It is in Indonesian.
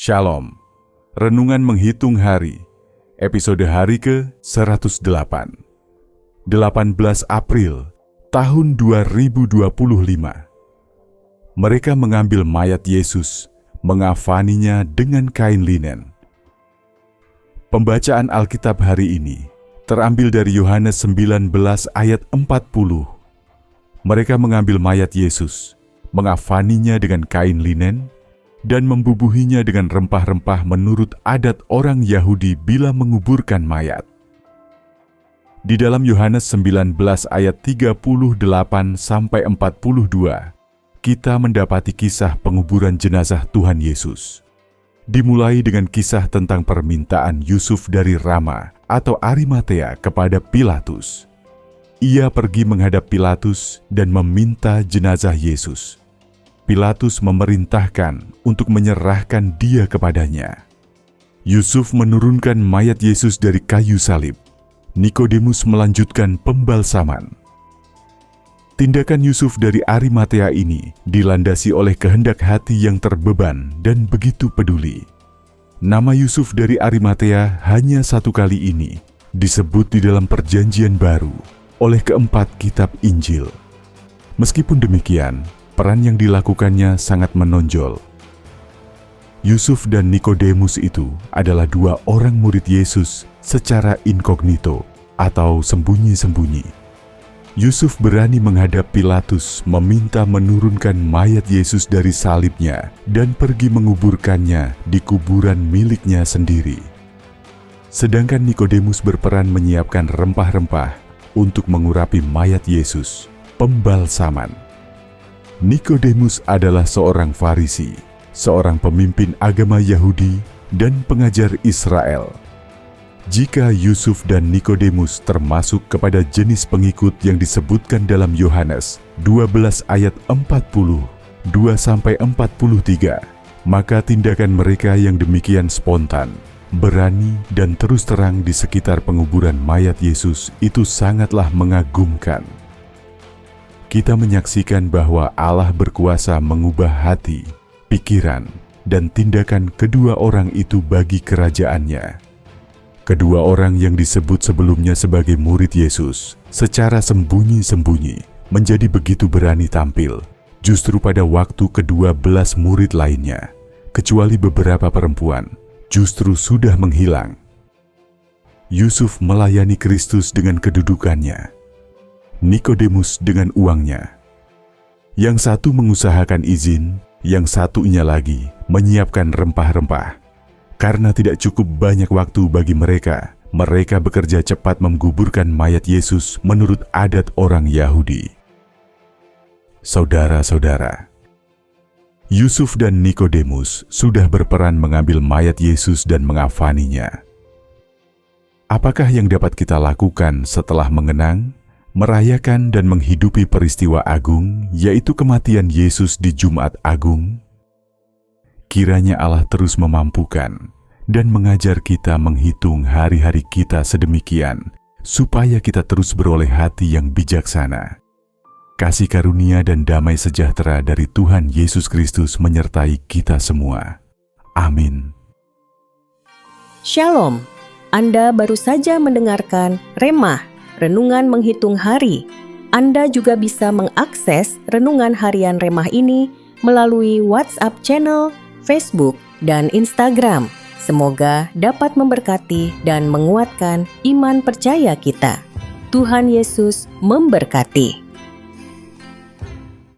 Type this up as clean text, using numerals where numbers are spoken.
Shalom. Renungan menghitung hari. Episode hari ke-108. 18 April tahun 2025. Mereka mengambil mayat Yesus, mengafaninya dengan kain linen. Pembacaan Alkitab hari ini terambil dari Yohanes 19 ayat 40. Mereka mengambil mayat Yesus, mengafaninya dengan kain linen, dan membubuhinya dengan rempah-rempah menurut adat orang Yahudi bila menguburkan mayat. Di dalam Yohanes 19 ayat 38-42, kita mendapati kisah penguburan jenazah Tuhan Yesus. Dimulai dengan kisah tentang permintaan Yusuf dari Rama atau Arimatea kepada Pilatus. Ia pergi menghadap Pilatus dan meminta jenazah Yesus. Pilatus memerintahkan untuk menyerahkan dia kepadanya. Yusuf menurunkan mayat Yesus dari kayu salib. Nikodemus melanjutkan pembalsaman. Tindakan Yusuf dari Arimatea ini dilandasi oleh kehendak hati yang terbeban dan begitu peduli. Nama Yusuf dari Arimatea hanya satu kali ini disebut di dalam Perjanjian Baru oleh keempat kitab Injil. Meskipun demikian, peran yang dilakukannya sangat menonjol. Yusuf dan Nikodemus itu adalah dua orang murid Yesus secara inkognito atau sembunyi-sembunyi. Yusuf berani menghadap Pilatus meminta menurunkan mayat Yesus dari salibnya dan pergi menguburkannya di kuburan miliknya sendiri. Sedangkan Nikodemus berperan menyiapkan rempah-rempah untuk mengurapi mayat Yesus, pembalsaman. Nikodemus adalah seorang Farisi, seorang pemimpin agama Yahudi dan pengajar Israel. Jika Yusuf dan Nikodemus termasuk kepada jenis pengikut yang disebutkan dalam Yohanes 12 ayat 42-43, maka tindakan mereka yang demikian spontan, berani dan terus terang di sekitar penguburan mayat Yesus itu sangatlah mengagumkan. Kita menyaksikan bahwa Allah berkuasa mengubah hati, pikiran, dan tindakan kedua orang itu bagi kerajaannya. Kedua orang yang disebut sebelumnya sebagai murid Yesus secara sembunyi-sembunyi menjadi begitu berani tampil justru pada waktu ke-12 murid lainnya, kecuali beberapa perempuan, justru sudah menghilang. Yusuf melayani Kristus dengan kedudukannya, Nikodemus dengan uangnya. Yang satu mengusahakan izin, yang satunya lagi menyiapkan rempah-rempah. Karena tidak cukup banyak waktu bagi mereka bekerja cepat menguburkan mayat Yesus menurut adat orang Yahudi. Saudara-saudara, Yusuf dan Nikodemus sudah berperan mengambil mayat Yesus dan mengafaninya. Apakah yang dapat kita lakukan setelah mengenang, merayakan dan menghidupi peristiwa agung, yaitu kematian Yesus di Jumat Agung? Kiranya Allah terus memampukan dan mengajar kita menghitung hari-hari kita sedemikian, supaya kita terus beroleh hati yang bijaksana. Kasih karunia dan damai sejahtera dari Tuhan Yesus Kristus menyertai kita semua. Amin. Shalom, Anda baru saja mendengarkan Remah, Renungan Menghitung Hari. Anda juga bisa mengakses Renungan Harian Remah ini melalui WhatsApp channel, Facebook, dan Instagram. Semoga dapat memberkati dan menguatkan iman percaya kita. Tuhan Yesus memberkati.